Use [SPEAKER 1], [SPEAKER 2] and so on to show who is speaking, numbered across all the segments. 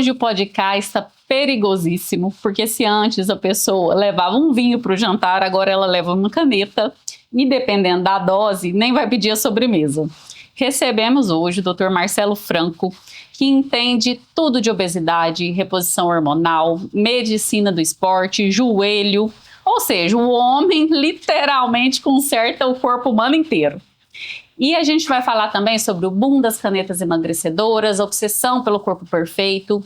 [SPEAKER 1] hoje o podcast está perigosíssimo, porque se antes a pessoa levava um vinho para o jantar, agora ela leva uma caneta e, dependendo da dose, nem vai pedir a sobremesa. Recebemos hoje o Dr. Marcelo Franco, que entende tudo de obesidade, reposição hormonal, medicina do esporte, joelho, ou seja, o homem literalmente conserta o corpo humano inteiro. E a gente vai falar também sobre o boom das canetas emagrecedoras, obsessão pelo corpo perfeito,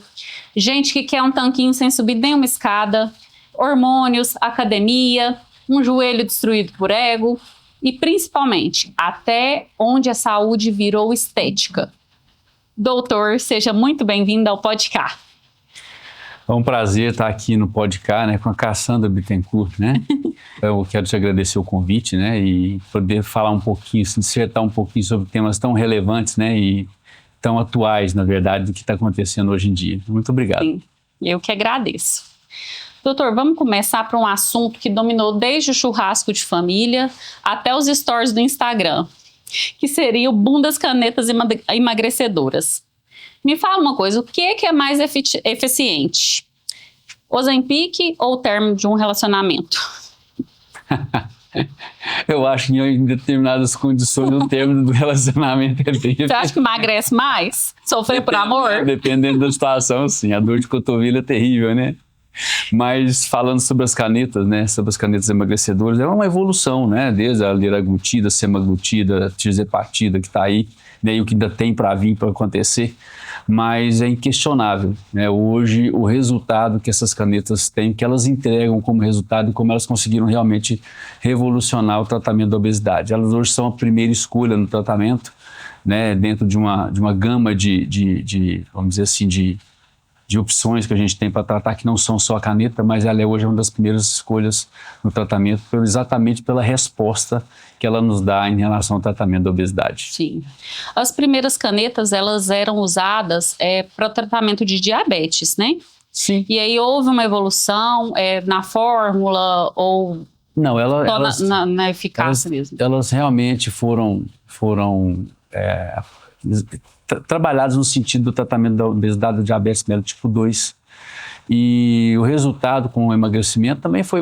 [SPEAKER 1] gente que quer um tanquinho sem subir nenhuma escada, hormônios, academia, um joelho destruído por ego e, principalmente, até onde a saúde virou estética. Doutor, seja muito bem-vindo ao podcast.
[SPEAKER 2] É um prazer estar aqui no podcast, né, com a Cassandra Bittencourt, né? Eu quero te agradecer o convite, né, e poder falar um pouquinho, dissertar um pouquinho sobre temas tão relevantes, né, e tão atuais, na verdade, do que está acontecendo hoje em dia. Muito obrigado.
[SPEAKER 1] Sim, eu que agradeço. Doutor, vamos começar por um assunto que dominou desde o churrasco de família até os stories do Instagram, que seria o boom das canetas emagrecedoras. Me fala uma coisa, o que é mais eficiente? Ozempic ou o término de um relacionamento?
[SPEAKER 2] Eu acho que em determinadas condições o término do relacionamento é bem...
[SPEAKER 1] Você acha que emagrece mais? Sofrer por amor?
[SPEAKER 2] Dependendo da situação, sim. A dor de cotovelo é terrível, né? Mas falando sobre as canetas, né, sobre as canetas emagrecedoras, é uma evolução, né, desde a liraglutida, semaglutida, tirzepatida que está aí, né, e o que ainda tem para vir, para acontecer, mas é inquestionável, né, hoje o resultado que essas canetas têm, que elas entregam como resultado e como elas conseguiram realmente revolucionar o tratamento da obesidade. Elas hoje são a primeira escolha no tratamento, né, dentro de uma gama vamos dizer assim, de opções que a gente tem para tratar, que não são só a caneta, mas ela é hoje uma das primeiras escolhas no tratamento, exatamente pela resposta que ela nos dá em relação ao tratamento da obesidade.
[SPEAKER 1] Sim. As primeiras canetas, elas eram usadas para o tratamento de diabetes, né?
[SPEAKER 2] Sim.
[SPEAKER 1] E aí houve uma evolução na fórmula ou
[SPEAKER 2] não, elas,
[SPEAKER 1] na eficácia mesmo?
[SPEAKER 2] Elas realmente foram trabalhados no sentido do tratamento da obesidade, do diabetes mellitus tipo 2. E o resultado com o emagrecimento também foi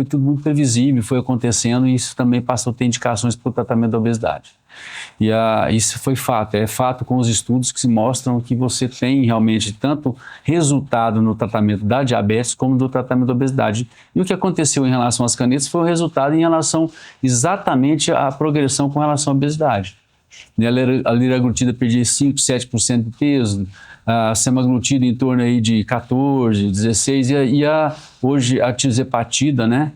[SPEAKER 2] tudo muito previsível, foi acontecendo, e isso também passou a ter indicações para o tratamento da obesidade. E isso foi fato, é fato com os estudos que se mostram que você tem realmente tanto resultado no tratamento da diabetes como no tratamento da obesidade. E o que aconteceu em relação às canetas foi um resultado em relação exatamente à progressão com relação à obesidade. A liraglutida perdia 5, 7% de peso, a semaglutida em torno aí de 14, 16, hoje a tirzepatida, né,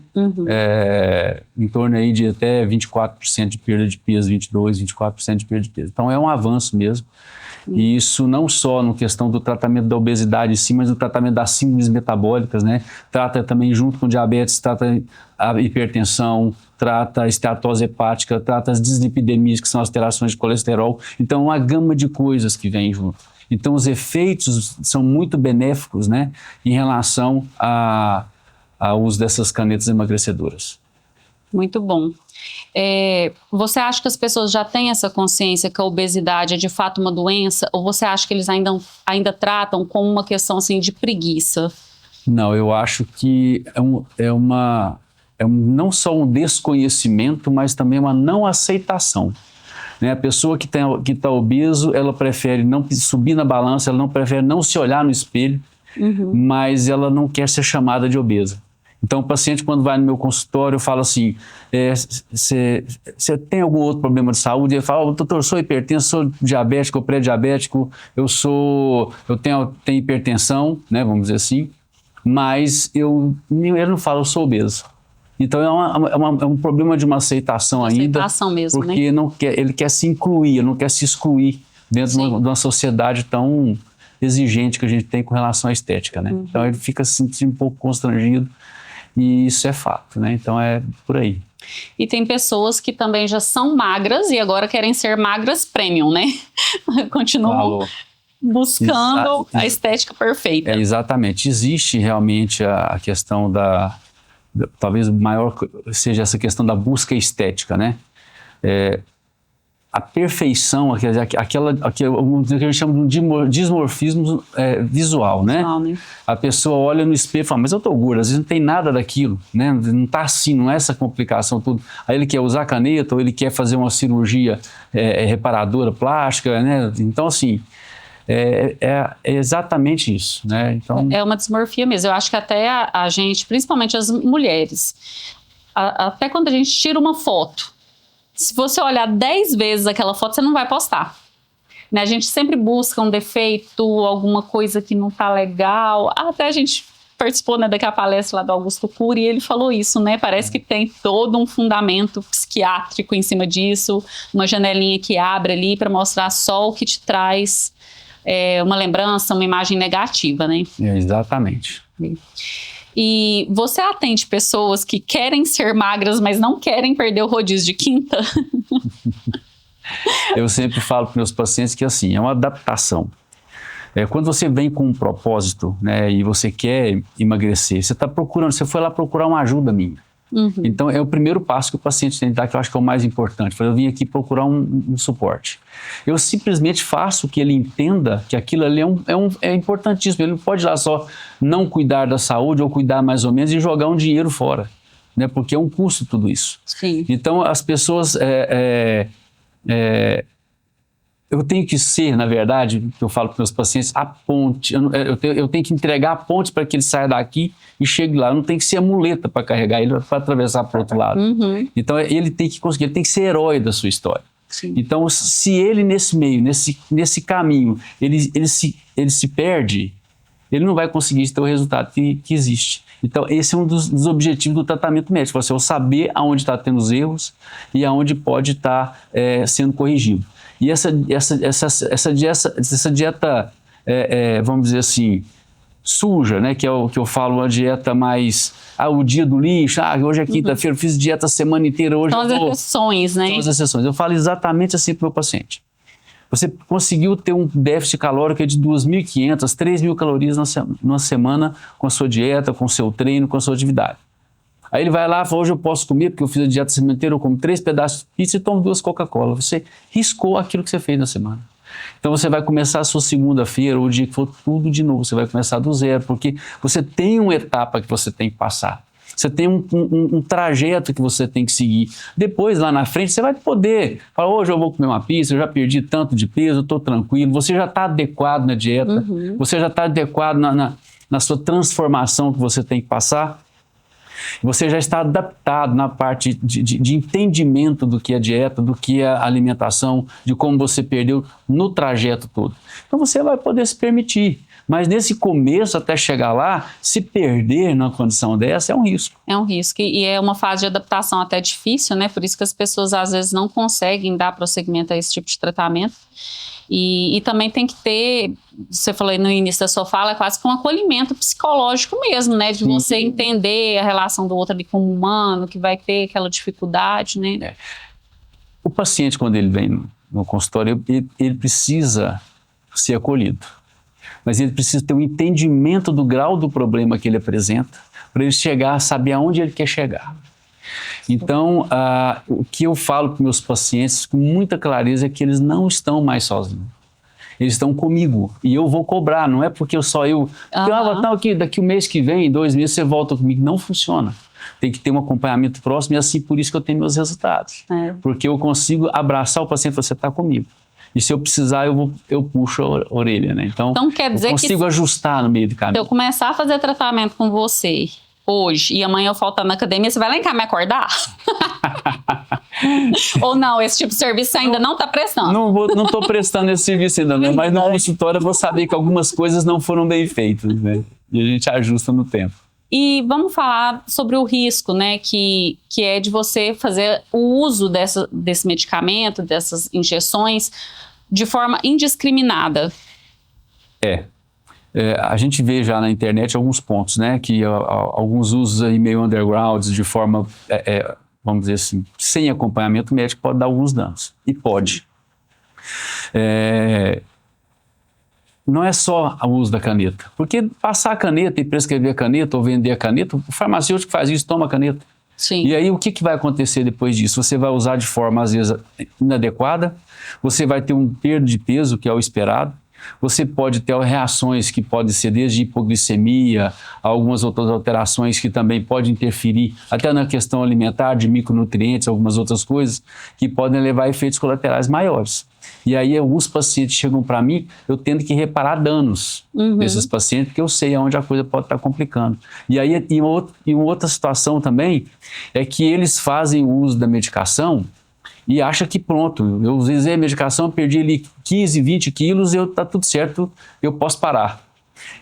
[SPEAKER 2] em torno aí de até 24% de perda de peso, 22, 24% de perda de peso. Então é um avanço mesmo. E isso não só na questão do tratamento da obesidade em si, mas do tratamento das síndromes metabólicas, né? Trata também, junto com diabetes, trata a hipertensão, trata a esteatose hepática, trata as dislipidemias, que são as alterações de colesterol. Então, uma gama de coisas que vem junto. Então, os efeitos são muito benéficos, né, em relação ao uso dessas canetas emagrecedoras.
[SPEAKER 1] Muito bom. Você acha que as pessoas já têm essa consciência que a obesidade é de fato uma doença, ou você acha que eles ainda tratam como uma questão assim, de preguiça?
[SPEAKER 2] Não, eu acho que não só um desconhecimento, mas também uma não aceitação. Né? A pessoa que está obeso, ela prefere não subir na balança, ela prefere não se olhar no espelho, mas ela não quer ser chamada de obesa. Então, o paciente, quando vai no meu consultório, eu falo assim, você tem algum outro problema de saúde? Ele fala, doutor, eu sou hipertenso, sou diabético, pré-diabético, eu tenho hipertensão, né, vamos dizer assim, mas ele não fala, eu sou obeso. Então, é um problema de uma aceitação ainda.
[SPEAKER 1] Aceitação mesmo,
[SPEAKER 2] porque
[SPEAKER 1] né?
[SPEAKER 2] ele quer se incluir, ele não quer se excluir dentro de uma sociedade tão exigente que a gente tem com relação à estética, né? Então, ele fica se sentindo um pouco constrangido. E isso é fato, né? Então é por aí.
[SPEAKER 1] E tem pessoas que também já são magras e agora querem ser magras premium, né? Continuam buscando a estética perfeita.
[SPEAKER 2] Exatamente. Existe realmente a questão talvez maior seja essa questão da busca estética, né? a perfeição, vamos dizer, que a gente chama de dismorfismo visual, né? A pessoa olha no espelho e fala, mas eu tô gordo, às vezes não tem nada daquilo, né? Não tá assim, não é essa complicação tudo. Aí ele quer usar caneta ou ele quer fazer uma cirurgia reparadora plástica, né? Então, assim, é exatamente isso, né? Então,
[SPEAKER 1] é uma dismorfia mesmo. Eu acho que até a gente, principalmente as mulheres, até quando a gente tira uma foto, se você olhar 10 vezes aquela foto, você não vai postar. Né? A gente sempre busca um defeito, alguma coisa que não tá legal. Até a gente participou, né, daquela palestra lá do Augusto Cury e ele falou isso, né? Parece que tem todo um fundamento psiquiátrico em cima disso, uma janelinha que abre ali para mostrar só o que te traz uma lembrança, uma imagem negativa, né?
[SPEAKER 2] Exatamente.
[SPEAKER 1] E você atende pessoas que querem ser magras, mas não querem perder o rodízio de quinta?
[SPEAKER 2] Eu sempre falo para meus pacientes que assim, é uma adaptação. Quando você vem com um propósito, né, e você quer emagrecer, você foi lá procurar uma ajuda minha. Uhum. Então é o primeiro passo que o paciente tem que dar, que eu acho que é o mais importante. Eu vim aqui procurar um suporte. Eu simplesmente faço que ele entenda que aquilo ali é importantíssimo. Ele não pode ir lá só não cuidar da saúde ou cuidar mais ou menos e jogar um dinheiro fora, né? Porque é um custo tudo isso.
[SPEAKER 1] Sim.
[SPEAKER 2] Então as pessoas eu tenho que ser, na verdade, que eu falo para meus pacientes, a ponte. Eu tenho que entregar a ponte para que ele saia daqui e chegue lá. Eu não tenho que ser a muleta para carregar ele para atravessar para o outro lado. Uhum. Então ele tem que conseguir, ele tem que ser herói da sua história. Sim. Então, se ele nesse meio, nesse caminho, ele se perde, ele não vai conseguir ter o resultado que existe. Então, esse é um dos objetivos do tratamento médico, você saber aonde está tendo os erros e aonde pode estar sendo corrigido. E essa dieta, vamos dizer assim, suja, né, que é o que eu falo, uma dieta mais, o dia do lixo, hoje é quinta-feira, eu fiz dieta a semana inteira, hoje
[SPEAKER 1] são as exceções, né?
[SPEAKER 2] São as exceções. Eu falo exatamente assim para o meu paciente. Você conseguiu ter um déficit calórico de 2.500, 3.000 calorias na semana com a sua dieta, com o seu treino, com a sua atividade. Aí ele vai lá e fala, hoje eu posso comer, porque eu fiz a dieta a semana inteira, eu como 3 pedaços de pizza e tomo 2 Coca-Cola. Você riscou aquilo que você fez na semana. Então você vai começar a sua segunda-feira, ou o dia que for, tudo de novo. Você vai começar do zero, porque você tem uma etapa que você tem que passar. Você tem um trajeto que você tem que seguir. Depois, lá na frente, você vai poder falar, hoje eu vou comer uma pizza, eu já perdi tanto de peso, eu estou tranquilo. Você já está adequado na dieta, você já está adequado na sua transformação que você tem que passar. Você já está adaptado na parte de entendimento do que é dieta, do que é alimentação, de como você perdeu no trajeto todo. Então você vai poder se permitir. Mas nesse começo, até chegar lá, se perder numa condição dessa é um risco.
[SPEAKER 1] É um risco e é uma fase de adaptação até difícil, né? Por isso que as pessoas às vezes não conseguem dar prosseguimento a esse tipo de tratamento. E também tem que ter, você falou aí no início da sua fala, é quase que um acolhimento psicológico mesmo, né? De você entender a relação do outro ali como humano, que vai ter aquela dificuldade, né?
[SPEAKER 2] O paciente, quando ele vem no consultório, ele precisa ser acolhido. Mas ele precisa ter um entendimento do grau do problema que ele apresenta para ele chegar a saber aonde ele quer chegar. Então, o que eu falo para meus pacientes com muita clareza é que eles não estão mais sozinhos. Eles estão comigo e eu vou cobrar, não é porque daqui o mês que vem, 2 meses, você volta comigo. Não funciona. Tem que ter um acompanhamento próximo e assim por isso que eu tenho meus resultados. Porque eu consigo abraçar o paciente, você está comigo. E se eu precisar, eu puxo a orelha, né? Então quer dizer eu consigo ajustar no meio do caminho.
[SPEAKER 1] Se eu começar a fazer tratamento com você hoje e amanhã eu faltar na academia, você vai lá em casa me acordar? Ou não, esse tipo de serviço você ainda não está prestando?
[SPEAKER 2] Não estou prestando esse serviço ainda, né? Mas no consultório eu vou saber que algumas coisas não foram bem feitas, né? E a gente ajusta no tempo.
[SPEAKER 1] E vamos falar sobre o risco, né, que é de você fazer o uso desse medicamento, dessas injeções, de forma indiscriminada.
[SPEAKER 2] A gente vê já na internet alguns pontos, né, que alguns usos aí meio undergrounds, de forma, vamos dizer assim, sem acompanhamento médico, pode dar alguns danos. E pode. Não é só o uso da caneta, porque passar a caneta e prescrever a caneta ou vender a caneta, o farmacêutico faz isso, toma a caneta.
[SPEAKER 1] Sim.
[SPEAKER 2] E aí o que vai acontecer depois disso? Você vai usar de forma às vezes inadequada, você vai ter um perda de peso, que é o esperado, você pode ter reações que podem ser desde hipoglicemia, algumas outras alterações que também podem interferir até na questão alimentar, de micronutrientes, algumas outras coisas que podem levar a efeitos colaterais maiores. E aí os pacientes chegam para mim, eu tendo que reparar danos desses pacientes, porque eu sei aonde a coisa pode estar complicando. E aí uma outra situação também é que eles fazem uso da medicação e acha que pronto, eu usei a medicação, perdi ali 15, 20 quilos, tá tudo certo, eu posso parar.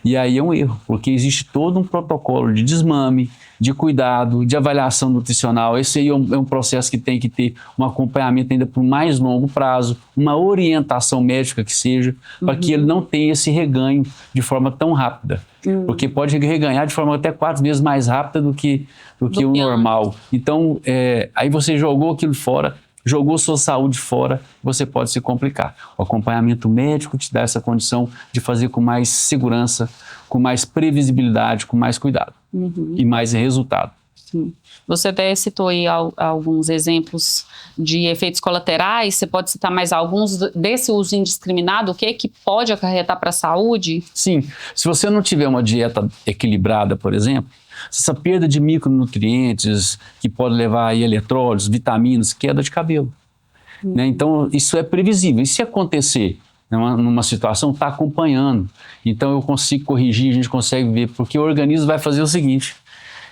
[SPEAKER 2] E aí é um erro, porque existe todo um protocolo de desmame, de cuidado, de avaliação nutricional. Esse aí é um processo que tem que ter um acompanhamento ainda por mais longo prazo, uma orientação médica que seja, para que ele não tenha esse reganho de forma tão rápida. Porque pode reganhar de forma até 4 vezes mais rápida do que o normal. Então, aí você jogou aquilo fora, jogou sua saúde fora, você pode se complicar. O acompanhamento médico te dá essa condição de fazer com mais segurança, com mais previsibilidade, com mais cuidado e mais resultado.
[SPEAKER 1] Sim. Você até citou aí alguns exemplos de efeitos colaterais, você pode citar mais alguns desse uso indiscriminado, o que pode acarretar para a saúde?
[SPEAKER 2] Sim, se você não tiver uma dieta equilibrada, por exemplo, essa perda de micronutrientes que pode levar a eletrólitos, vitaminas, queda de cabelo. Né? Então, isso é previsível. E se acontecer numa situação, está acompanhando. Então, eu consigo corrigir, a gente consegue ver, porque o organismo vai fazer o seguinte,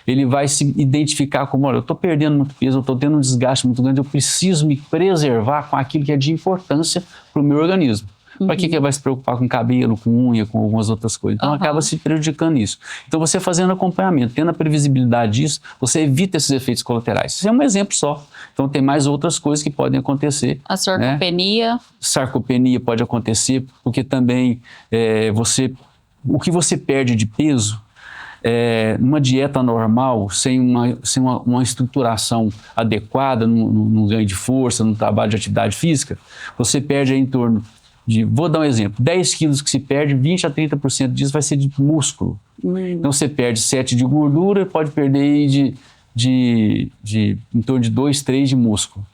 [SPEAKER 2] ele vai se identificar como, olha, eu estou perdendo muito peso, eu estou tendo um desgaste muito grande, eu preciso me preservar com aquilo que é de importância para o meu organismo. Para que ele vai se preocupar com cabelo, com unha, com algumas outras coisas? Então acaba se prejudicando isso. Então você fazendo acompanhamento, tendo a previsibilidade disso, você evita esses efeitos colaterais. Isso é um exemplo só. Então tem mais outras coisas que podem acontecer.
[SPEAKER 1] A sarcopenia.
[SPEAKER 2] Né? Sarcopenia pode acontecer, porque também o que você perde de peso, numa dieta normal, sem uma estruturação adequada, num ganho de força, no trabalho de atividade física, você perde aí em torno vou dar um exemplo, 10 quilos que se perde, 20 a 30% disso vai ser de músculo. Então você perde 7 de gordura, pode perder aí em torno de 2, 3 de músculo.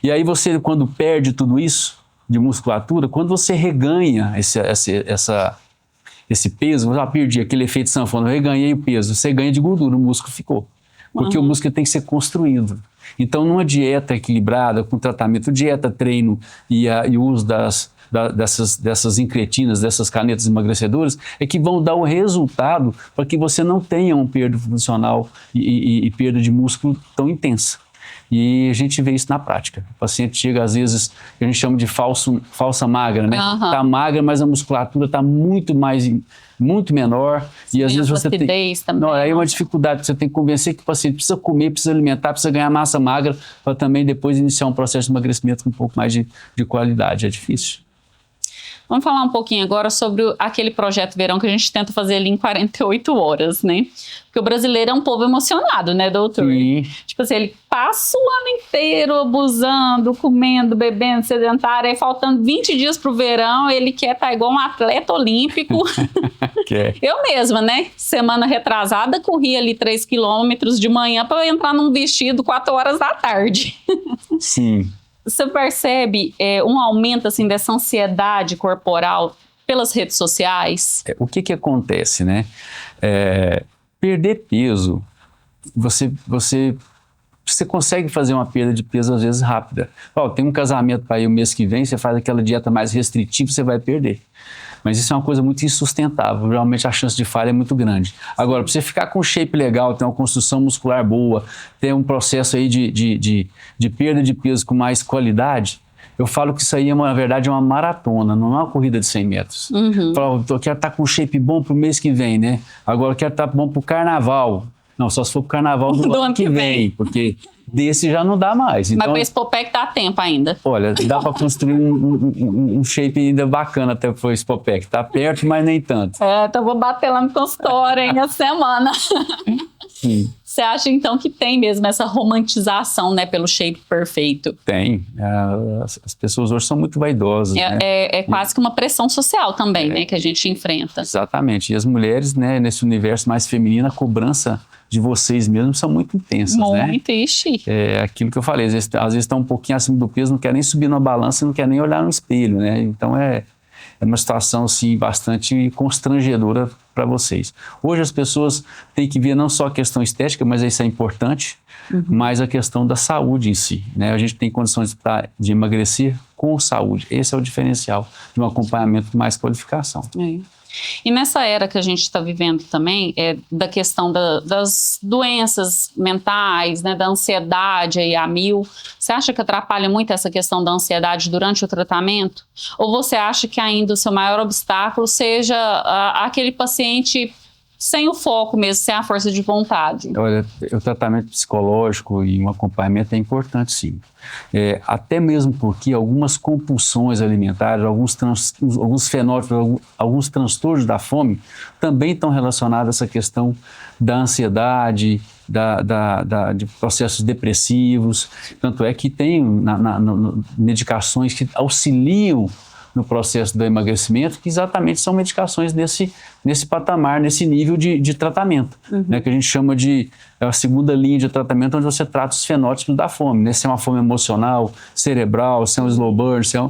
[SPEAKER 2] E aí você, quando perde tudo isso de musculatura, quando você reganha esse peso, eu perdi aquele efeito sanfona, eu reganhei o peso, você ganha de gordura, o músculo ficou. Porque o músculo tem que ser construído. Então, numa dieta equilibrada, com tratamento, dieta, treino e o uso dessas incretinas, dessas canetas emagrecedoras, é que vão dar o resultado para que você não tenha um perda funcional e perda de músculo tão intensa. E a gente vê isso na prática. O paciente chega, às vezes, que a gente chama de falsa magra, né? Tá magra, mas a musculatura está muito menor. E às vezes você tem...
[SPEAKER 1] também.
[SPEAKER 2] Não, aí é uma dificuldade, você tem que convencer que o paciente precisa comer, precisa alimentar, precisa ganhar massa magra, para também depois iniciar um processo de emagrecimento com um pouco mais de qualidade. É difícil.
[SPEAKER 1] Vamos falar um pouquinho agora sobre aquele projeto verão que a gente tenta fazer ali em 48 horas, né? Porque o brasileiro é um povo emocionado, né, doutor?
[SPEAKER 2] Sim.
[SPEAKER 1] Tipo assim, ele passa o ano inteiro abusando, comendo, bebendo, sedentário, aí faltando 20 dias pro verão, ele quer estar igual um atleta olímpico. Eu mesma, né? Semana retrasada, corri ali 3 quilômetros de manhã para entrar num vestido 4 horas da tarde.
[SPEAKER 2] Sim.
[SPEAKER 1] Você percebe um aumento assim, dessa ansiedade corporal pelas redes sociais?
[SPEAKER 2] O que acontece, né? Perder peso, você consegue fazer uma perda de peso às vezes rápida. Tem um casamento para ir o mês que vem, você faz aquela dieta mais restritiva, você vai perder. Mas isso é uma coisa muito insustentável, realmente a chance de falha é muito grande. Agora, para você ficar com um shape legal, ter uma construção muscular boa, ter um processo aí de perda de peso com mais qualidade, eu falo que isso aí, na verdade, é uma maratona, não é uma corrida de 100 metros. Eu quero estar com um shape bom para o mês que vem, né? Agora eu quero estar bom para o carnaval. Não, só se for para o carnaval do ano que vem, porque desse já não dá mais. Então,
[SPEAKER 1] mas para esse Popec dá tempo ainda.
[SPEAKER 2] Olha, dá para construir um shape ainda bacana até para esse Popec. Tá perto, mas nem tanto.
[SPEAKER 1] Então vou bater lá no consultório, hein, a semana.
[SPEAKER 2] Sim.
[SPEAKER 1] Você acha, então, que tem mesmo essa romantização, né, pelo shape perfeito?
[SPEAKER 2] Tem. As pessoas hoje são muito vaidosas, né?
[SPEAKER 1] É quase que uma pressão social também, né, que a gente enfrenta.
[SPEAKER 2] Exatamente. E as mulheres, né, nesse universo mais feminino, a cobrança de vocês mesmos são muito intensas, né?
[SPEAKER 1] Muito, ixi.
[SPEAKER 2] É aquilo que eu falei, às vezes estão um pouquinho acima do peso, não quer nem subir na balança, não quer nem olhar no espelho, né? Então é uma situação, assim, bastante constrangedora para vocês. Hoje as pessoas têm que ver não só a questão estética, mas isso é importante, mas a questão da saúde em si, né? A gente tem condições de emagrecer com saúde. Esse é o diferencial de um acompanhamento com mais qualificação.
[SPEAKER 1] E nessa era que a gente está vivendo também, da questão das doenças mentais, né, da ansiedade aí a mil, você acha que atrapalha muito essa questão da ansiedade durante o tratamento? Ou você acha que ainda o seu maior obstáculo seja aquele paciente sem o foco mesmo, sem a força de vontade?
[SPEAKER 2] Olha, o tratamento psicológico e um acompanhamento é importante, sim. Até mesmo porque algumas compulsões alimentares, alguns fenótipos, alguns transtornos da fome também estão relacionados a essa questão da ansiedade, de processos depressivos. Tanto é que tem medicações que auxiliam no processo do emagrecimento, que exatamente são medicações nesse patamar, nesse nível de tratamento, né, que a gente chama de a segunda linha de tratamento, onde você trata os fenótipos da fome, né, se é uma fome emocional, cerebral, se é um slow burn, se é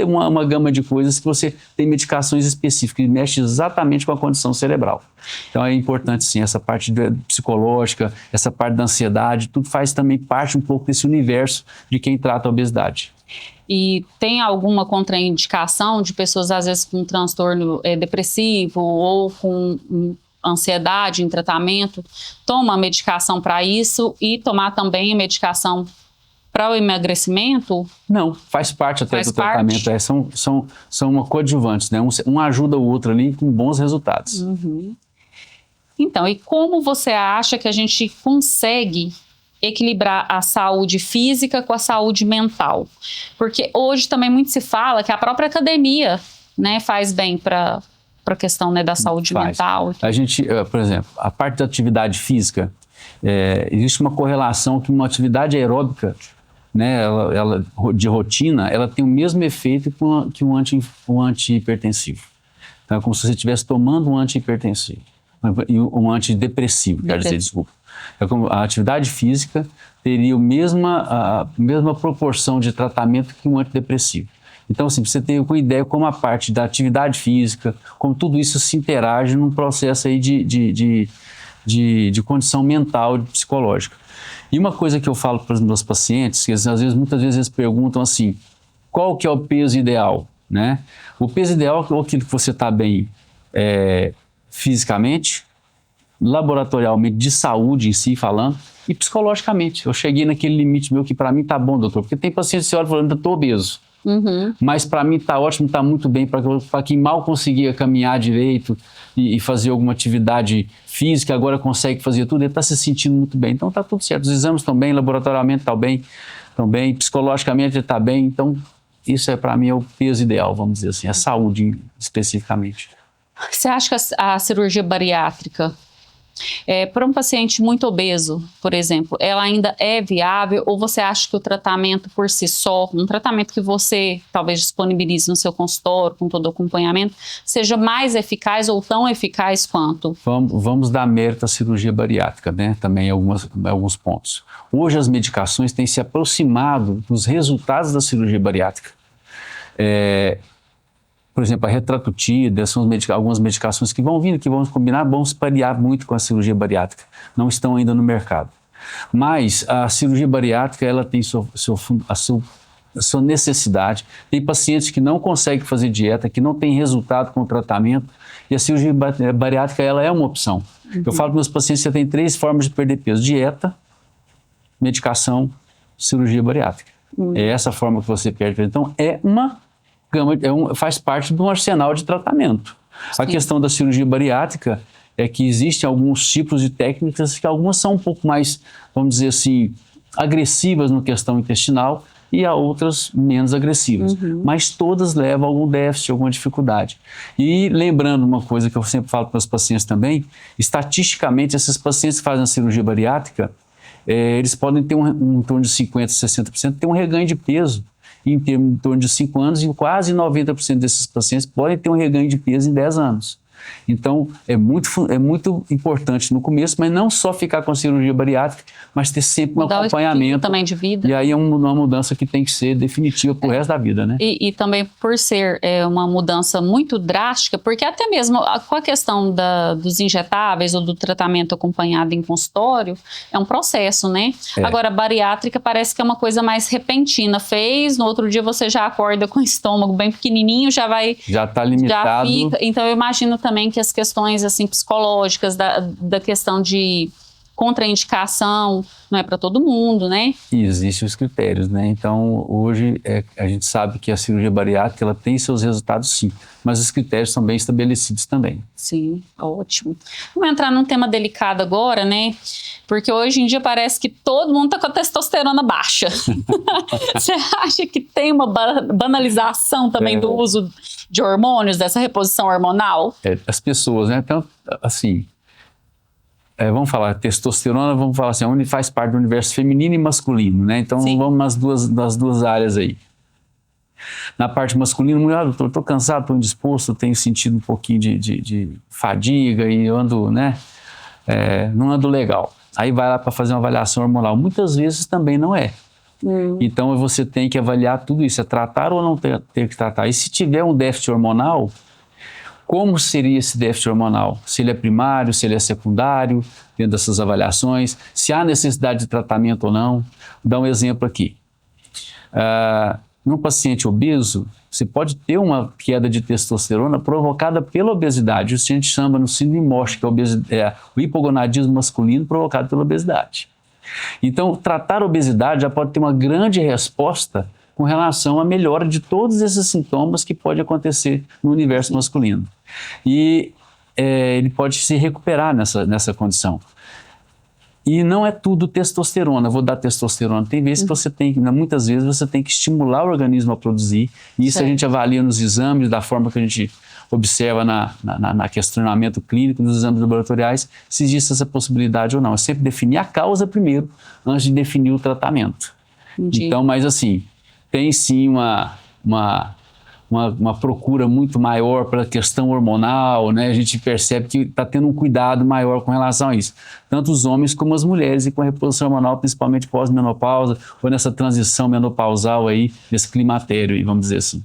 [SPEAKER 2] uma gama de coisas que você tem medicações específicas que mexem exatamente com a condição cerebral. Então é importante, sim, essa parte psicológica, essa parte da ansiedade, tudo faz também parte um pouco desse universo de quem trata a obesidade.
[SPEAKER 1] E tem alguma contraindicação de pessoas, às vezes, com transtorno depressivo ou com ansiedade em tratamento, toma medicação para isso e tomar também a medicação para o emagrecimento?
[SPEAKER 2] Não, faz parte até do tratamento. São uma coadjuvantes, né? Um ajuda o outro ali com bons resultados.
[SPEAKER 1] Então, e como você acha que a gente consegue equilibrar a saúde física com a saúde mental? Porque hoje também muito se fala que a própria academia, né, faz bem para a questão, né, da saúde mental.
[SPEAKER 2] A gente, por exemplo, a parte da atividade física, existe uma correlação que uma atividade aeróbica, né, ela de rotina, ela tem o mesmo efeito que um antihipertensivo. Então é como se você estivesse tomando um antihipertensivo, um antidepressivo, quer dizer, desculpa. A atividade física teria a mesma proporção de tratamento que um antidepressivo. Então, assim, você tem uma ideia como a parte da atividade física, como tudo isso se interage num processo aí de condição mental, psicológica. E uma coisa que eu falo para os meus pacientes, que muitas vezes eles perguntam assim, qual que é o peso ideal, né? O peso ideal é aquilo que você está bem fisicamente, laboratorialmente, de saúde em si falando, e psicologicamente. Eu cheguei naquele limite meu que para mim tá bom, doutor, porque tem pacientes que olham falando, eu tô obeso, mas para mim tá ótimo, tá muito bem, para quem mal conseguia caminhar direito e fazer alguma atividade física, agora consegue fazer tudo, ele tá se sentindo muito bem, então tá tudo certo, os exames estão bem, laboratorialmente estão bem, psicologicamente ele tá bem, então isso para mim é o peso ideal, vamos dizer assim, a saúde especificamente.
[SPEAKER 1] Você acha que a cirurgia bariátrica, para um paciente muito obeso, por exemplo, ela ainda é viável, ou você acha que o tratamento por si só, um tratamento que você talvez disponibilize no seu consultório, com todo o acompanhamento, seja mais eficaz ou tão eficaz quanto?
[SPEAKER 2] Vamos dar mérito à cirurgia bariátrica, né? Também alguns pontos. Hoje as medicações têm se aproximado dos resultados da cirurgia bariátrica. Por exemplo, a retratutida, são algumas medicações que vão vindo, que vão combinar, vão se parear muito com a cirurgia bariátrica. Não estão ainda no mercado. Mas a cirurgia bariátrica, ela tem a sua necessidade. Tem pacientes que não conseguem fazer dieta, que não têm resultado com o tratamento, e a cirurgia bariátrica, ela é uma opção. Eu falo para meus pacientes que você tem 3 formas de perder peso: dieta, medicação, cirurgia bariátrica. É essa forma que você perde peso. Então, faz parte de um arsenal de tratamento. Sim. A questão da cirurgia bariátrica é que existem alguns tipos de técnicas que algumas são um pouco mais, vamos dizer assim, agressivas na questão intestinal, e há outras menos agressivas. Mas todas levam a algum déficit, alguma dificuldade. E lembrando uma coisa que eu sempre falo para os pacientes também, estatisticamente, esses pacientes que fazem a cirurgia bariátrica, eles podem ter em torno de 50%, 60%, ter um reganho de peso em torno de 5 anos, e quase 90% desses pacientes podem ter um reganho de peso em 10 anos. Então, é muito importante no começo, mas não só ficar com a cirurgia bariátrica, mas ter sempre um acompanhamento.
[SPEAKER 1] Também de vida.
[SPEAKER 2] E aí é uma mudança que tem que ser definitiva para o resto da vida, né?
[SPEAKER 1] E também por ser uma mudança muito drástica, porque até mesmo com a questão dos injetáveis ou do tratamento acompanhado em consultório, é um processo, né? Agora, a bariátrica parece que é uma coisa mais repentina. Fez, no outro dia você já acorda com o estômago bem pequenininho, já está
[SPEAKER 2] limitado.
[SPEAKER 1] Já fica. Então, eu imagino também que as questões assim, psicológicas, da questão de contraindicação, não é para todo mundo, né?
[SPEAKER 2] E existem os critérios, né? Então, hoje, a gente sabe que a cirurgia bariátrica, ela tem seus resultados, sim, mas os critérios são bem estabelecidos também.
[SPEAKER 1] Sim, ótimo. Vamos entrar num tema delicado agora, né? Porque hoje em dia parece que todo mundo está com a testosterona baixa. Você acha que tem uma banalização também do uso de hormônios, dessa reposição hormonal?
[SPEAKER 2] As pessoas, né? Então, assim... vamos falar testosterona, vamos falar assim, onde faz parte do universo feminino e masculino, né? Então, vamos nas duas áreas aí. Na parte masculina, mulher, estou cansado, estou indisposto, tenho sentido um pouquinho de fadiga e ando, né? Não ando legal. Aí vai lá para fazer uma avaliação hormonal. Muitas vezes também não é. Então, você tem que avaliar tudo isso, tratar ou não ter que tratar. E se tiver um déficit hormonal, como seria esse déficit hormonal? Se ele é primário, se ele é secundário, dentro dessas avaliações, se há necessidade de tratamento ou não. Vou dar um exemplo aqui. Num paciente obeso, você pode ter uma queda de testosterona provocada pela obesidade. Isso a gente chama no síndrome MOSH, que é o hipogonadismo masculino provocado pela obesidade. Então, tratar a obesidade já pode ter uma grande resposta com relação à melhora de todos esses sintomas que pode acontecer no universo masculino. E ele pode se recuperar nessa condição. E não é tudo testosterona, vou dar testosterona. Tem vezes que você muitas vezes você tem que estimular o organismo a produzir, e isso a gente avalia nos exames, da forma que a gente observa na questionamento clínico, nos exames laboratoriais, se existe essa possibilidade ou não. É sempre definir a causa primeiro, antes de definir o tratamento. Então, mas assim, tem sim uma procura muito maior para a questão hormonal, né? A gente percebe que está tendo um cuidado maior com relação a isso. Tanto os homens como as mulheres, e com a reposição hormonal, principalmente pós-menopausa, ou nessa transição menopausal aí, nesse climatério, vamos dizer assim.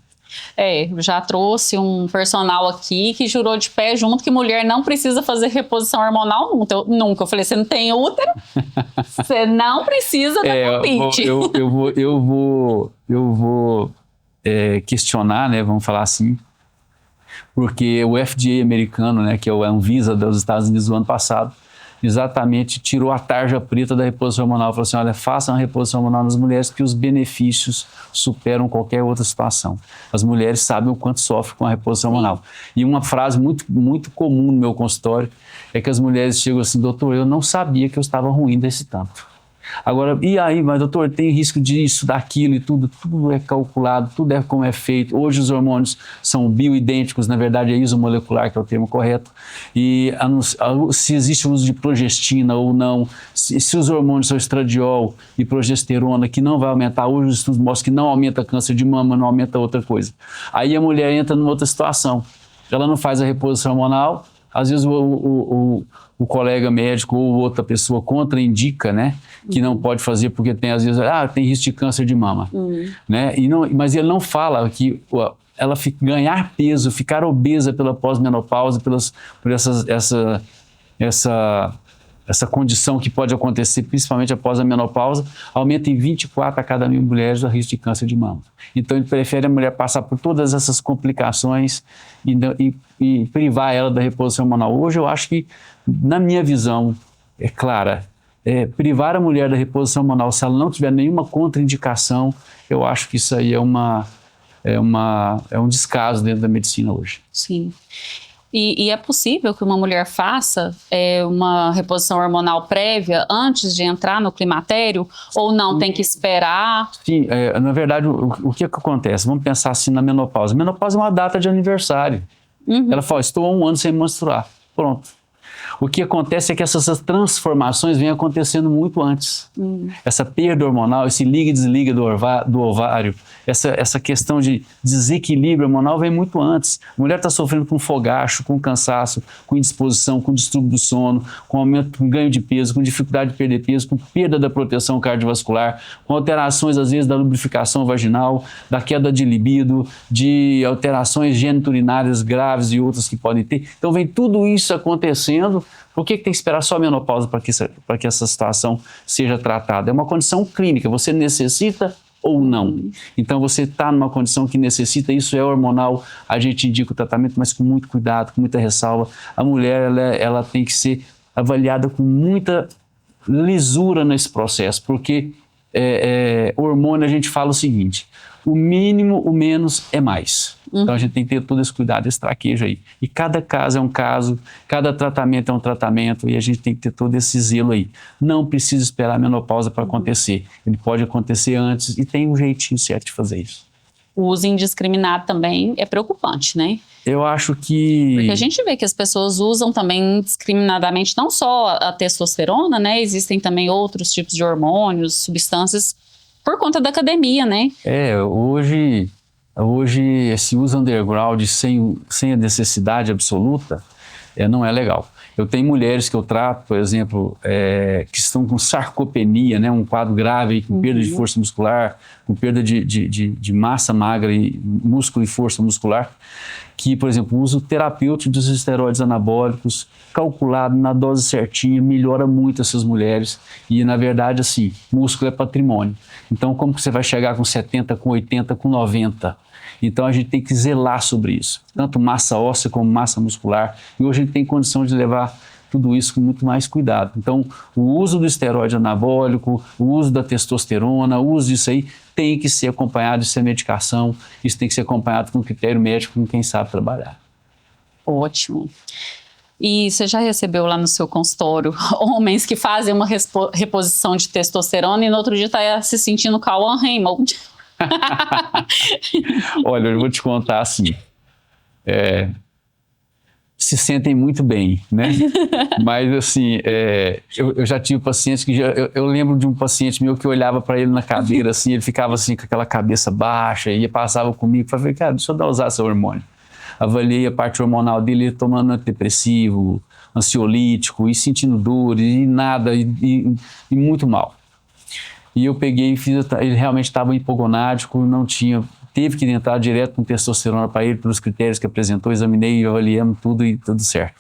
[SPEAKER 1] Já trouxe um personal aqui que jurou de pé junto que mulher não precisa fazer reposição hormonal nunca. Eu falei, você não tem útero? Você não precisa da palpite.
[SPEAKER 2] Eu vou questionar, né, vamos falar assim, porque o FDA americano, né, que é o Anvisa dos Estados Unidos do ano passado, exatamente tirou a tarja preta da reposição hormonal. Falou assim, olha, façam a reposição hormonal nas mulheres que os benefícios superam qualquer outra situação. As mulheres sabem o quanto sofrem com a reposição hormonal. E uma frase muito, muito comum no meu consultório é que as mulheres chegam assim, doutor, eu não sabia que eu estava ruim desse tanto. Agora, e aí, mas doutor, tem risco disso, daquilo e tudo é calculado, tudo é como é feito. Hoje os hormônios são bioidênticos, na verdade é isomolecular, que é o termo correto. E se existe o uso de progestina ou não, se os hormônios são estradiol e progesterona, que não vai aumentar, hoje os estudos mostram que não aumenta câncer de mama, não aumenta outra coisa. Aí a mulher entra numa outra situação. Ela não faz a reposição hormonal, às vezes o colega médico ou outra pessoa contraindica, né, que não pode fazer porque tem, às vezes, tem risco de câncer de mama, né, mas ele não fala que ela ganhar peso, ficar obesa pela pós-menopausa, por essa condição que pode acontecer, principalmente após a menopausa, aumenta em 24 a cada 1.000 mulheres o risco de câncer de mama. Então, ele prefere a mulher passar por todas essas complicações e privar ela da reposição hormonal. Hoje, eu acho que, na minha visão, é clara, privar a mulher da reposição hormonal, se ela não tiver nenhuma contraindicação, eu acho que isso aí é um descaso dentro da medicina hoje.
[SPEAKER 1] Sim. E é possível que uma mulher faça uma reposição hormonal prévia antes de entrar no climatério? Ou não, tem que esperar?
[SPEAKER 2] Sim, na verdade, o que acontece? Vamos pensar assim na menopausa. Menopausa é uma data de aniversário. Ela fala, estou há 1 ano sem menstruar. Pronto. O que acontece é que essas transformações vêm acontecendo muito antes. Essa perda hormonal, esse liga e desliga do ovário, essa questão de desequilíbrio hormonal vem muito antes. A mulher está sofrendo com fogacho, com cansaço, com indisposição, com distúrbio do sono, com aumento, com ganho de peso, com dificuldade de perder peso, com perda da proteção cardiovascular, com alterações às vezes da lubrificação vaginal, da queda de libido, de alterações geniturinárias graves e outras que podem ter. Então vem tudo isso acontecendo. Por que tem que esperar só a menopausa para que essa situação seja tratada? É uma condição clínica, você necessita ou não. Então você está numa condição que necessita, isso é hormonal, a gente indica o tratamento, mas com muito cuidado, com muita ressalva. A mulher ela tem que ser avaliada com muita lisura nesse processo, porque hormônio a gente fala o seguinte, o mínimo, o menos é mais. Então a gente tem que ter todo esse cuidado, esse traquejo aí. E cada caso é um caso, cada tratamento é um tratamento e a gente tem que ter todo esse zelo aí. Não precisa esperar a menopausa para acontecer. Ele pode acontecer antes e tem um jeitinho certo de fazer isso.
[SPEAKER 1] O uso indiscriminado também é preocupante, né?
[SPEAKER 2] Eu acho que...
[SPEAKER 1] Porque a gente vê que as pessoas usam também indiscriminadamente não só a testosterona, né? Existem também outros tipos de hormônios, substâncias, por conta da academia, né?
[SPEAKER 2] Hoje esse uso underground sem a necessidade absoluta não é legal. Eu tenho mulheres que eu trato, por exemplo, que estão com sarcopenia, né, um quadro grave, com perda de força muscular, com perda de massa magra, e músculo e força muscular, que, por exemplo, o uso terapêutico dos esteroides anabólicos, calculado na dose certinha, melhora muito essas mulheres. E, na verdade, assim, músculo é patrimônio. Então, como que você vai chegar com 70, com 80, com 90? Então, a gente tem que zelar sobre isso, tanto massa óssea como massa muscular. E hoje a gente tem condição de levar tudo isso com muito mais cuidado. Então, o uso do esteroide anabólico, o uso da testosterona, o uso disso aí tem que ser acompanhado, isso é medicação, isso tem que ser acompanhado com critério médico, com quem sabe trabalhar.
[SPEAKER 1] Ótimo. E você já recebeu lá no seu consultório homens que fazem uma reposição de testosterona e no outro dia está se sentindo Cauã Raymond?
[SPEAKER 2] Olha, eu vou te contar assim, se sentem muito bem, né? Mas assim, eu já tive pacientes que eu lembro de um paciente meu que eu olhava para ele na cadeira assim, ele ficava assim com aquela cabeça baixa e passava comigo, falei, cara, deixa eu usar seu hormônio. Avaliei a parte hormonal dele, ele tomando antidepressivo, ansiolítico e sentindo dor e nada e muito mal. E eu peguei e fiz, ele realmente estava hipogonádico, teve que entrar direto com testosterona para ele, pelos critérios que apresentou, examinei, avaliamos tudo e tudo certo.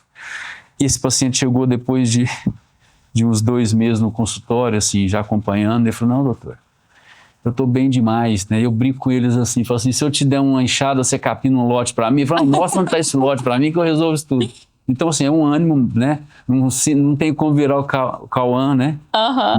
[SPEAKER 2] Esse paciente chegou depois de uns 2 meses no consultório, assim, já acompanhando, ele falou, não, doutor, eu estou bem demais, né? Eu brinco com eles assim, falo assim, se eu te der uma enxada, você capina um lote para mim, fala, mostra onde está esse lote para mim que eu resolvo isso tudo. Então, assim, é um ânimo, né? Não tem como virar o Cauã, né?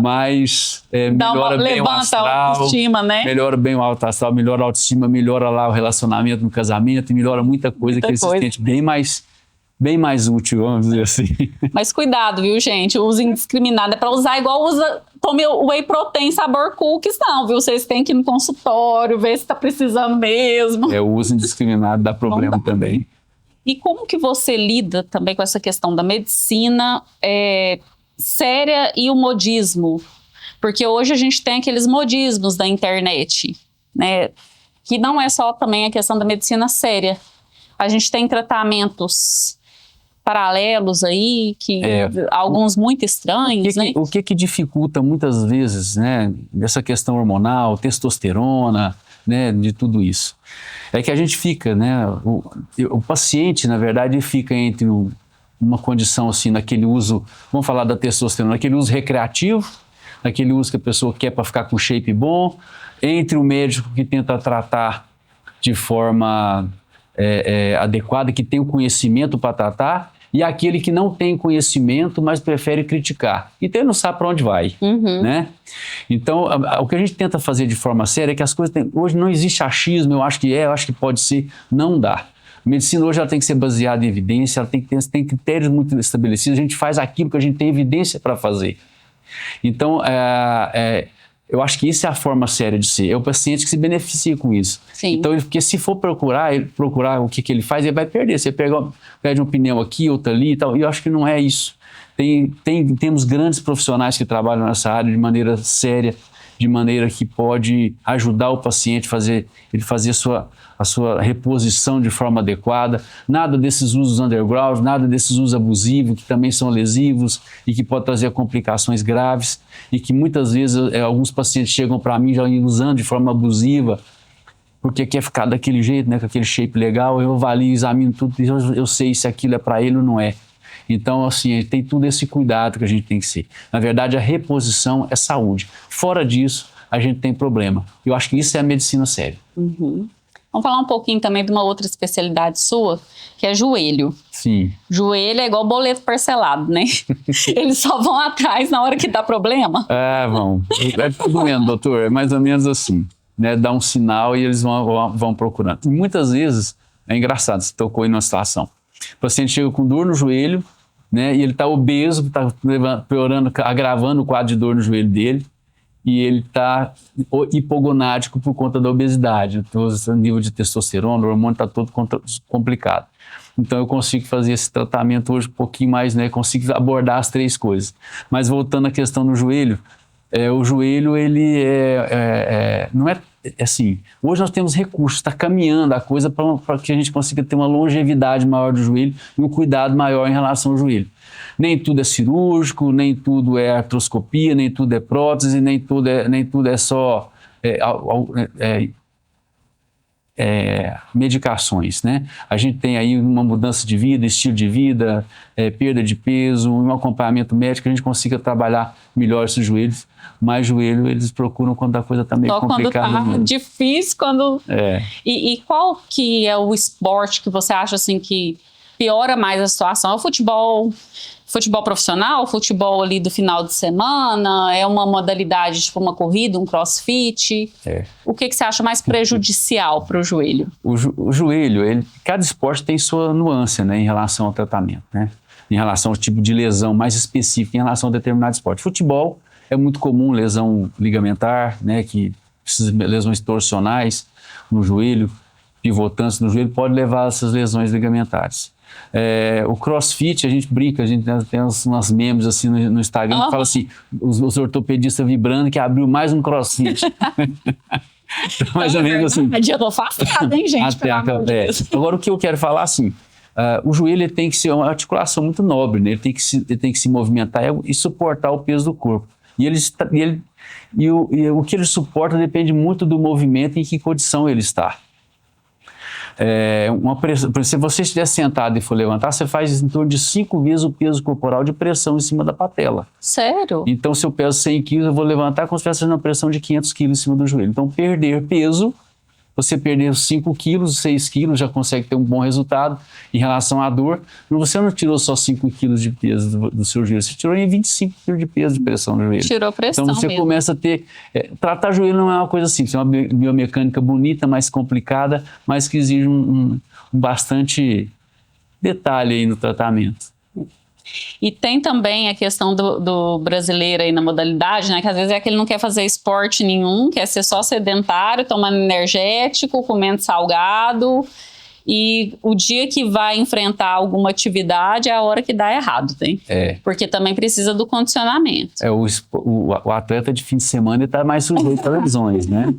[SPEAKER 2] Mas melhora bem o astral,
[SPEAKER 1] a autoestima, né?
[SPEAKER 2] Melhora bem o alto astral, melhora a autoestima, melhora lá o relacionamento no casamento, e melhora muita coisa que ele se sente bem mais útil, vamos dizer assim. Mas
[SPEAKER 1] cuidado, viu, gente? O uso indiscriminado é para usar igual tome o whey protein sabor cookies, não, viu? Vocês têm que ir no consultório, ver se está precisando mesmo.
[SPEAKER 2] O uso indiscriminado dá problema também.
[SPEAKER 1] E como que você lida também com essa questão da medicina séria e o modismo? Porque hoje a gente tem aqueles modismos da internet, né? Que não é só também a questão da medicina séria. A gente tem tratamentos paralelos aí, alguns muito estranhos, né?
[SPEAKER 2] O que dificulta muitas vezes, né, essa questão hormonal, testosterona, né, de tudo isso? É que a gente fica, né, o paciente, na verdade, fica entre uma condição assim, naquele uso, vamos falar da testosterona, naquele uso recreativo, naquele uso que a pessoa quer para ficar com shape bom, entre o médico que tenta tratar de forma adequada, que tem o conhecimento para tratar, e aquele que não tem conhecimento, mas prefere criticar. Então ele não sabe para onde vai, né? Então, o que a gente tenta fazer de forma séria é que as coisas hoje não existe achismo, eu acho que pode ser, não dá. A medicina hoje ela tem que ser baseada em evidência, ela tem critérios muito estabelecidos, a gente faz aquilo que a gente tem evidência para fazer. Então, eu acho que isso é a forma séria de ser. É o paciente que se beneficia com isso.
[SPEAKER 1] Sim.
[SPEAKER 2] Então, porque se for procurar o que ele faz, ele vai perder. Você pede um pneu aqui, outro ali e tal. E eu acho que não é isso. Temos grandes profissionais que trabalham nessa área de maneira séria, de maneira que pode ajudar o paciente ele fazer a sua reposição de forma adequada. Nada desses usos underground, nada desses usos abusivos, que também são lesivos e que pode trazer complicações graves e que muitas vezes alguns pacientes chegam para mim já usando de forma abusiva porque quer ficar daquele jeito, né, com aquele shape legal. Eu avalio, examino tudo e eu sei se aquilo é para ele ou não é. Então, assim, tem todo esse cuidado que a gente tem que ser. Na verdade, a reposição é saúde. Fora disso, a gente tem problema. Eu acho que isso é a medicina séria.
[SPEAKER 1] Uhum. Vamos falar um pouquinho também de uma outra especialidade sua, que é joelho.
[SPEAKER 2] Sim.
[SPEAKER 1] Joelho é igual boleto parcelado, né? Eles só vão atrás na hora que dá problema.
[SPEAKER 2] Vão. Doendo, doutor, é mais ou menos assim. Né? Dá um sinal e eles vão procurando. E muitas vezes, é engraçado, você tocou aí numa situação. O paciente chega com dor no joelho, né, e ele está obeso, está piorando, agravando o quadro de dor no joelho dele, e ele está hipogonádico por conta da obesidade. Então, o nível de testosterona, o hormônio está todo complicado. Então, eu consigo fazer esse tratamento hoje um pouquinho mais, né, consigo abordar as três coisas. Mas voltando à questão do joelho, o joelho, ele não é assim, hoje nós temos recursos, está caminhando a coisa para que a gente consiga ter uma longevidade maior do joelho e um cuidado maior em relação ao joelho. Nem tudo é cirúrgico, nem tudo é artroscopia, nem tudo é prótese, nem tudo é só medicações, né? A gente tem aí uma mudança de vida, estilo de vida, perda de peso, um acompanhamento médico, a gente consiga trabalhar melhor esses joelhos. Mas joelho eles procuram quando a coisa está meio complicada.
[SPEAKER 1] Só quando está difícil, quando... E qual que é o esporte que você acha assim que piora mais a situação? É o futebol profissional, futebol ali do final de semana, é uma modalidade tipo uma corrida, um crossfit? O que você acha mais prejudicial para o joelho?
[SPEAKER 2] O joelho, cada esporte tem sua nuance, né, em relação ao tratamento, né? Em relação ao tipo de lesão mais específica em relação a determinado esporte. Futebol é muito comum lesão ligamentar, né, lesões torsionais no joelho, pivotantes no joelho, pode levar a essas lesões ligamentares. O crossfit, a gente brinca, a gente tem umas memes assim no Instagram que fala assim, os ortopedistas vibrando que abriu mais um crossfit. Então, mais ou menos assim.
[SPEAKER 1] Eu tô afastada, hein, gente?
[SPEAKER 2] Agora, o que eu quero falar assim, o joelho ele tem que ser uma articulação muito nobre, né? Ele tem que se movimentar e suportar o peso do corpo. E o que ele suporta depende muito do movimento e em que condição ele está. Se você estiver sentado e for levantar, você faz em torno de 5 vezes o peso corporal de pressão em cima da patela.
[SPEAKER 1] Sério?
[SPEAKER 2] Então, se eu peso 100 quilos, eu vou levantar como se estivesse fazendo uma pressão de 500 quilos em cima do joelho. Então, perder peso, você perder 5 quilos, 6 quilos, já consegue ter um bom resultado em relação à dor. Você não tirou só 5 quilos de peso do seu joelho, você tirou em 25 quilos de peso de pressão no joelho.
[SPEAKER 1] Tirou pressão
[SPEAKER 2] Então você
[SPEAKER 1] mesmo.
[SPEAKER 2] começa a ter... tratar joelho não é uma coisa simples, é uma biomecânica bonita, mais complicada, mas que exige um bastante detalhe aí no tratamento.
[SPEAKER 1] E tem também a questão do brasileiro aí na modalidade, né? Que às vezes é que ele não quer fazer esporte nenhum, quer ser só sedentário, tomando energético, comendo salgado. E o dia que vai enfrentar alguma atividade é a hora que dá errado, tem? Porque também precisa do condicionamento.
[SPEAKER 2] O atleta de fim de semana está mais sujeito a lesões, né?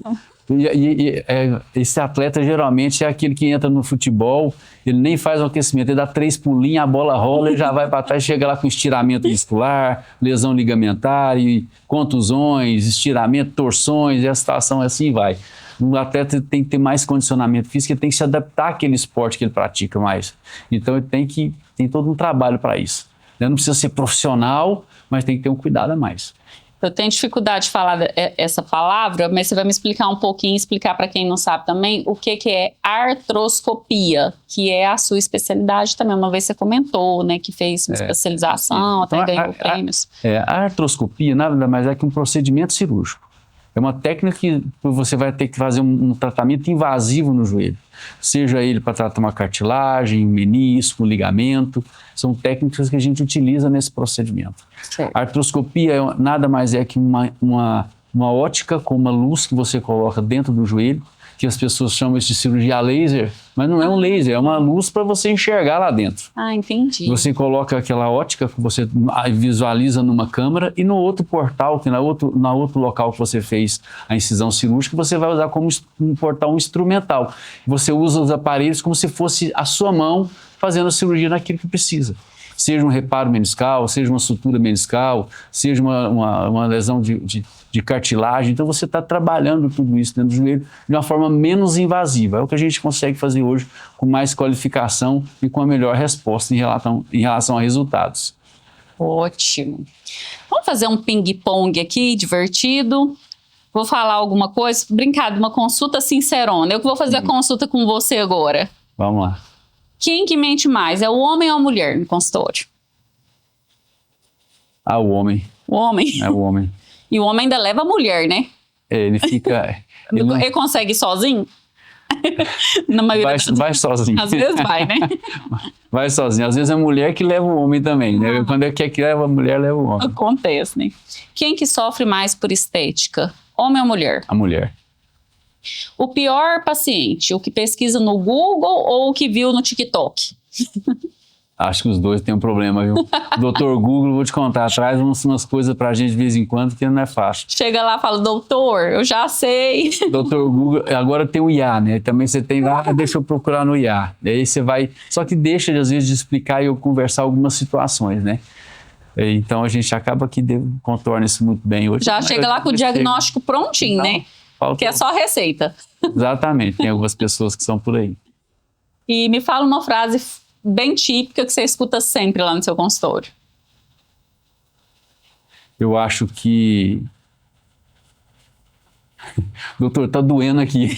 [SPEAKER 2] Esse atleta geralmente é aquele que entra no futebol, ele nem faz o aquecimento, ele dá 3 pulinhos, a bola rola, ele já vai para trás, chega lá com estiramento muscular, lesão ligamentar, e contusões, estiramento, torções, e a situação assim vai. O atleta tem que ter mais condicionamento físico, ele tem que se adaptar àquele esporte que ele pratica mais. Então ele tem todo um trabalho para isso. Ele não precisa ser profissional, mas tem que ter um cuidado a mais.
[SPEAKER 1] Eu tenho dificuldade de falar essa palavra, mas você vai me explicar um pouquinho, explicar para quem não sabe também o que é artroscopia, que é a sua especialidade também. Uma vez você comentou, né, que fez uma especialização, até ganhou prêmios.
[SPEAKER 2] A artroscopia nada mais é que um procedimento cirúrgico. É uma técnica que você vai ter que fazer um tratamento invasivo no joelho. Seja ele para tratar uma cartilagem, um menisco, um ligamento. São técnicas que a gente utiliza nesse procedimento.
[SPEAKER 1] Certo.
[SPEAKER 2] A artroscopia nada mais é que uma ótica com uma luz que você coloca dentro do joelho, que as pessoas chamam isso de cirurgia laser, mas não é um laser, é uma luz para você enxergar lá dentro.
[SPEAKER 1] Ah, entendi.
[SPEAKER 2] Você coloca aquela ótica que você visualiza numa câmera e no outro portal, que na outro local que você fez a incisão cirúrgica, você vai usar como um portal instrumental. Você usa os aparelhos como se fosse a sua mão fazendo a cirurgia naquilo que precisa. Seja um reparo meniscal, seja uma sutura meniscal, seja uma lesão de cartilagem. Então você está trabalhando tudo isso dentro do joelho de uma forma menos invasiva. É o que a gente consegue fazer hoje com mais qualificação e com a melhor resposta em relação a resultados.
[SPEAKER 1] Ótimo. Vamos fazer um ping-pong aqui, divertido. Vou falar alguma coisa, brincar de uma consulta sincerona. Eu que vou fazer a consulta com você agora.
[SPEAKER 2] Vamos lá.
[SPEAKER 1] Quem que mente mais? É o homem ou a mulher no consultório?
[SPEAKER 2] Ah, o homem.
[SPEAKER 1] O homem.
[SPEAKER 2] É o homem.
[SPEAKER 1] E o homem ainda leva a mulher, né?
[SPEAKER 2] Ele fica...
[SPEAKER 1] Ele consegue ir sozinho? Na maioria
[SPEAKER 2] vai sozinho.
[SPEAKER 1] Às vezes vai, né?
[SPEAKER 2] Vai sozinho. Às vezes é a mulher que leva o homem também, né? Quando quer que leva a mulher, leva o homem.
[SPEAKER 1] Acontece, né? Quem que sofre mais por estética? Homem ou mulher?
[SPEAKER 2] A mulher.
[SPEAKER 1] O pior paciente, o que pesquisa no Google ou o que viu no TikTok?
[SPEAKER 2] Acho que os dois têm um problema, viu? Doutor Google, vou te contar, traz umas coisas pra gente de vez em quando que não é fácil.
[SPEAKER 1] Chega lá e fala, doutor, eu já sei.
[SPEAKER 2] Doutor Google, agora tem o IA, né? Também você tem lá, deixa eu procurar no IA. E aí você vai, só que deixa às vezes de explicar e eu conversar algumas situações, né? Então a gente acaba que contorna isso muito bem hoje.
[SPEAKER 1] Já chega lá com o diagnóstico prontinho,
[SPEAKER 2] não,
[SPEAKER 1] né?
[SPEAKER 2] Falta...
[SPEAKER 1] Que é só receita.
[SPEAKER 2] Exatamente, tem algumas pessoas que são por aí.
[SPEAKER 1] E me fala uma frase bem típica que você escuta sempre lá no seu consultório.
[SPEAKER 2] Eu acho que... Doutor, tá doendo aqui.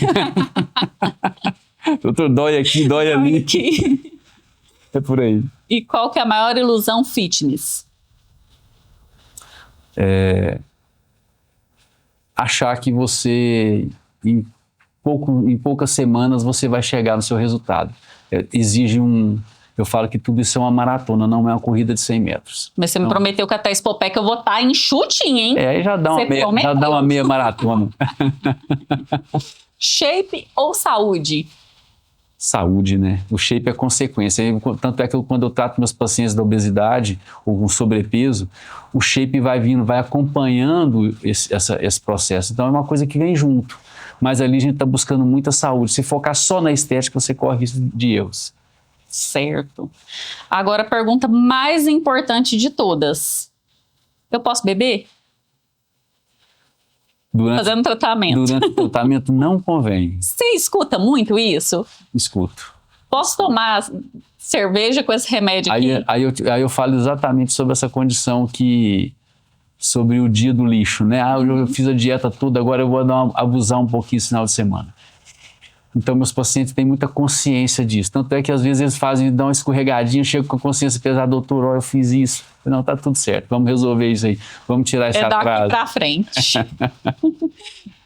[SPEAKER 2] Doutor, dói aqui, dói ali.
[SPEAKER 1] Aqui.
[SPEAKER 2] É por aí.
[SPEAKER 1] E qual que é a maior ilusão fitness?
[SPEAKER 2] Achar que você, em poucas semanas, você vai chegar no seu resultado. Exige eu falo que tudo isso é uma maratona, não é uma corrida de 100 metros.
[SPEAKER 1] Mas você me prometeu que até a Expopec eu vou estar enxutinho, hein?
[SPEAKER 2] Aí já dá uma meia maratona.
[SPEAKER 1] Shape ou saúde?
[SPEAKER 2] Saúde, né? O shape é consequência. Tanto é que quando eu trato meus pacientes da obesidade ou com sobrepeso, o shape vai vindo, vai acompanhando esse processo. Então é uma coisa que vem junto. Mas ali a gente está buscando muita saúde. Se focar só na estética, você corre risco de erros.
[SPEAKER 1] Certo. Agora a pergunta mais importante de todas. Eu posso beber? Fazendo tratamento.
[SPEAKER 2] Durante o tratamento não convém.
[SPEAKER 1] Você escuta muito isso?
[SPEAKER 2] Escuto.
[SPEAKER 1] Posso tomar cerveja com esse remédio aqui?
[SPEAKER 2] Aí eu falo exatamente sobre essa condição sobre o dia do lixo, né? Eu fiz a dieta toda, agora eu vou abusar um pouquinho esse final de semana. Então, meus pacientes têm muita consciência disso. Tanto é que, às vezes, eles dão uma escorregadinha, chegam com a consciência pesada, doutor, eu fiz isso. Não, tá tudo certo, vamos resolver isso aí. Vamos tirar esse atraso.
[SPEAKER 1] É daqui pra frente.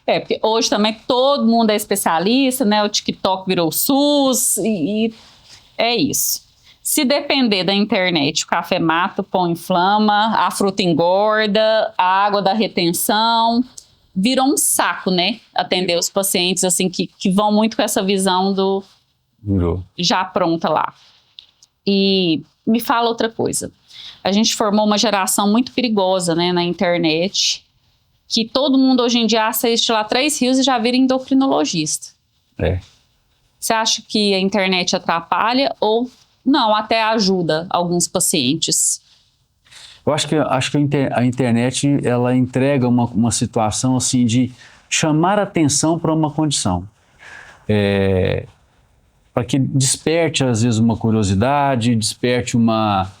[SPEAKER 1] Porque hoje também todo mundo é especialista, né? O TikTok virou SUS e é isso. Se depender da internet, o café mata, o pão inflama, a fruta engorda, a água dá retenção... Virou um saco, né? Atender os pacientes, assim, que vão muito com essa visão do...
[SPEAKER 2] Virou.
[SPEAKER 1] Já pronta lá. E me fala outra coisa. A gente formou uma geração muito perigosa, né, na internet, que todo mundo hoje em dia assiste lá 3 Rios e já vira endocrinologista. Você acha que a internet atrapalha ou não, até ajuda alguns pacientes?
[SPEAKER 2] Eu acho que a internet ela entrega uma situação assim de chamar atenção para uma condição. Para que desperte, às vezes, uma curiosidade, desperte uma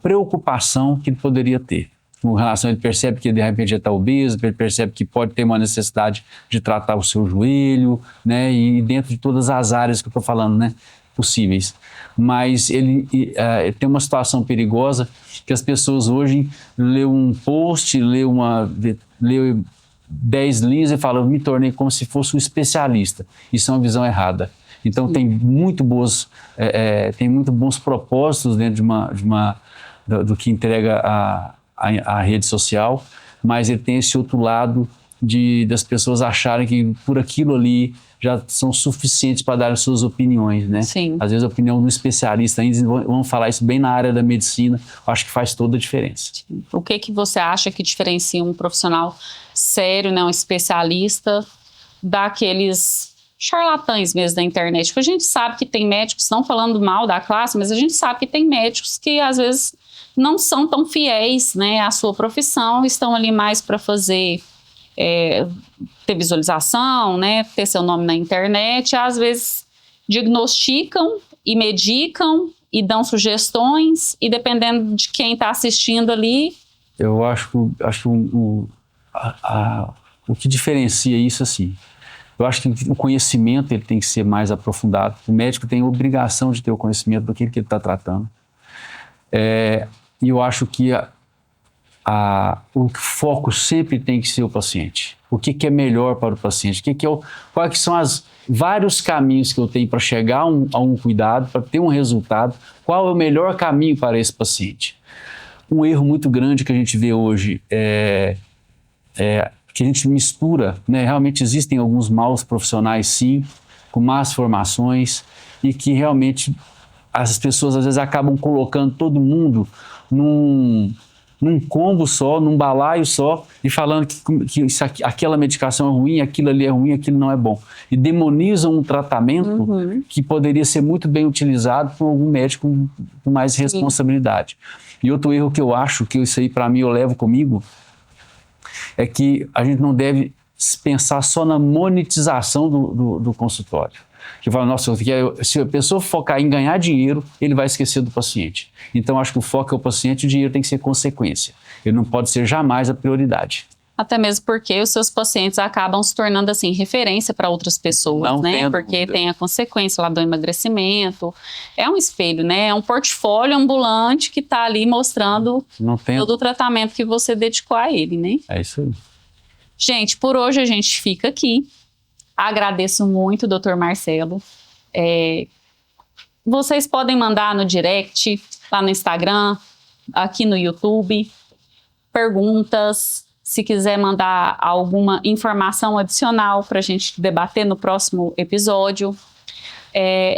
[SPEAKER 2] preocupação que ele poderia ter. Com relação, ele percebe que de repente já está obeso, ele percebe que pode ter uma necessidade de tratar o seu joelho, né? E dentro de todas as áreas que eu estou falando, né? Possíveis. Mas ele tem uma situação perigosa que as pessoas hoje lê um post, lê 10 linhas e fala, eu me tornei como se fosse um especialista. Isso é uma visão errada. Então tem muito bons propósitos dentro do que entrega a rede social, mas ele tem esse outro lado das pessoas acharem que por aquilo ali já são suficientes para dar as suas opiniões, né?
[SPEAKER 1] Sim.
[SPEAKER 2] Às vezes a opinião do especialista, ainda vamos falar isso bem na área da medicina, acho que faz toda a diferença.
[SPEAKER 1] O que você acha que diferencia um profissional sério, né, um especialista, daqueles charlatães mesmo da internet? Porque a gente sabe que tem médicos, não falando mal da classe, mas a gente sabe que tem médicos que às vezes não são tão fiéis, né, à sua profissão, estão ali mais para fazer... ter visualização, né, ter seu nome na internet, às vezes diagnosticam e medicam e dão sugestões e dependendo de quem está assistindo ali...
[SPEAKER 2] Eu acho que o que diferencia isso assim, eu acho que o conhecimento ele tem que ser mais aprofundado, o médico tem a obrigação de ter o conhecimento do que ele está tratando, e eu acho que o foco sempre tem que ser o paciente. O que é melhor para o paciente? Quais são os vários caminhos que eu tenho para chegar a um cuidado, para ter um resultado? Qual é o melhor caminho para esse paciente? Um erro muito grande que a gente vê hoje que a gente mistura, né? Realmente existem alguns maus profissionais, sim, com más formações e que realmente as pessoas às vezes acabam colocando todo mundo num combo só, num balaio só, e falando que aquela medicação é ruim, aquilo ali é ruim, aquilo não é bom. E demonizam um tratamento que poderia ser muito bem utilizado por algum médico com mais responsabilidade. E outro erro que eu acho, que isso aí para mim eu levo comigo, é que a gente não deve pensar só na monetização do consultório. Que fala, nossa, se a pessoa focar em ganhar dinheiro, ele vai esquecer do paciente. Então, acho que o foco é o paciente e o dinheiro tem que ser consequência. Ele não pode ser jamais a prioridade.
[SPEAKER 1] Até mesmo porque os seus pacientes acabam se tornando, assim, referência para outras pessoas,
[SPEAKER 2] não
[SPEAKER 1] né? Porque tem a consequência lá do emagrecimento. É um espelho, né? É um portfólio ambulante que está ali mostrando todo o tratamento que você dedicou a ele, né?
[SPEAKER 2] É isso aí.
[SPEAKER 1] Gente, por hoje a gente fica aqui. Agradeço muito, Dr. Marcelo. Vocês podem mandar no direct, lá no Instagram, aqui no YouTube, perguntas. Se quiser mandar alguma informação adicional para a gente debater no próximo episódio.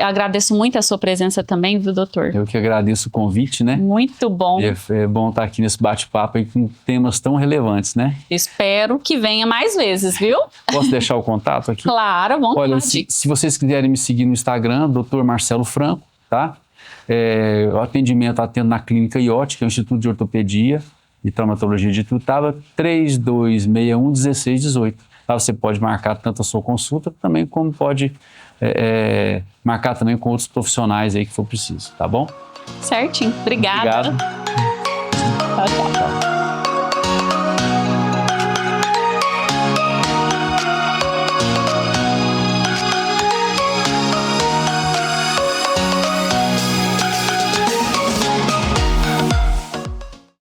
[SPEAKER 1] Agradeço muito a sua presença também, viu, doutor?
[SPEAKER 2] Eu que agradeço o convite, né?
[SPEAKER 1] Muito bom.
[SPEAKER 2] É bom estar aqui nesse bate-papo aí com temas tão relevantes, né?
[SPEAKER 1] Espero que venha mais vezes, viu?
[SPEAKER 2] Posso deixar o contato aqui?
[SPEAKER 1] Claro, vamos lá.
[SPEAKER 2] Olha, se vocês quiserem me seguir no Instagram, Dr. Marcelo Franco, tá? O atendimento atendo na Clínica IOT, que é o Instituto de Ortopedia e Traumatologia de Ituiutaba, 3261-1618. Lá você pode marcar tanto a sua consulta, também como pode marcar também com outros profissionais aí que for preciso, tá bom?
[SPEAKER 1] Certinho. Obrigada.
[SPEAKER 2] Obrigado.
[SPEAKER 1] Tchau, tchau.